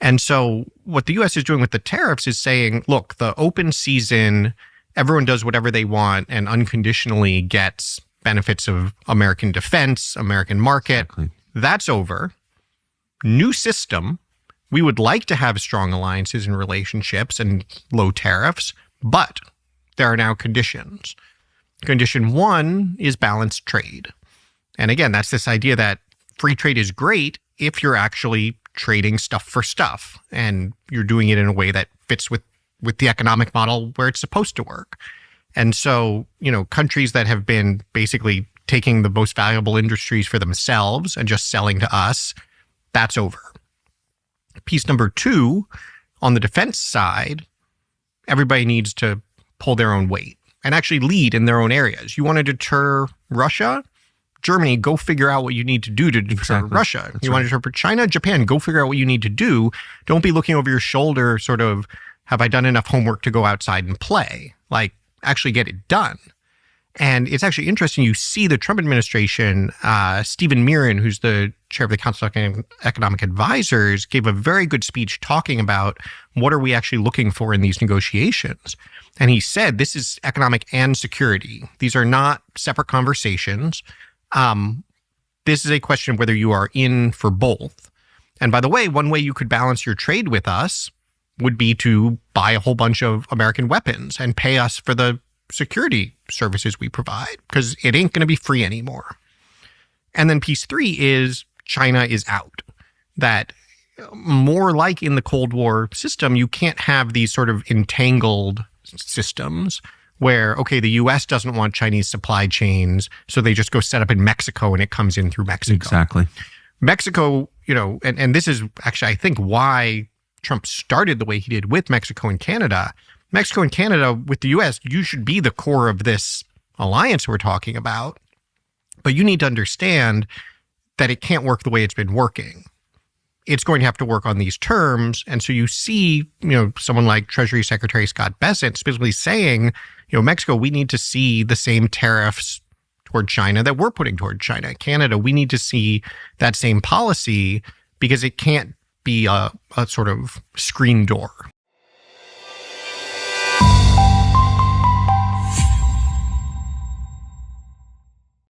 And so what the U.S. is doing with the tariffs is saying, look, the open season, everyone does whatever they want and unconditionally gets benefits of American defense, American market. Exactly. That's over. New system. We would like to have strong alliances and relationships and low tariffs, but there are now conditions. Condition one is balanced trade. And again, that's this idea that free trade is great if you're actually trading stuff for stuff and you're doing it in a way that fits with the economic model where it's supposed to work. And so, countries that have been basically taking the most valuable industries for themselves and just selling to us, that's over. Piece number two, on the defense side, everybody needs to pull their own weight and actually lead in their own areas. You want to deter Russia? Germany, go figure out what you need to do to deter Russia. You want to deter China? Japan, go figure out what you need to do. Don't be looking over your shoulder, sort of, have I done enough homework to go outside and play? Like, actually get it done. And it's actually interesting. You see the Trump administration, Stephen Miran, who's the chair of the Council of Economic Advisors, gave a very good speech talking about what are we actually looking for in these negotiations. And he said, this is economic and security. These are not separate conversations. This is a question of whether you are in for both. And by the way, one way you could balance your trade with us would be to buy a whole bunch of American weapons and pay us for the security services we provide, because it ain't going to be free anymore. And then piece three is China is out. That more like in the Cold War system, you can't have these sort of entangled systems where, okay, the U.S. doesn't want Chinese supply chains, so they just go set up in Mexico and it comes in through Mexico. Exactly. Mexico, and this is actually, I think, why Trump started the way he did with Mexico and Canada. Mexico and Canada with the U.S., you should be the core of this alliance we're talking about, but you need to understand that it can't work the way it's been working. It's going to have to work on these terms. And so you see, someone like Treasury Secretary Scott Bessent specifically saying, Mexico, we need to see the same tariffs toward China that we're putting toward China. Canada, we need to see that same policy because it can't be a sort of screen door.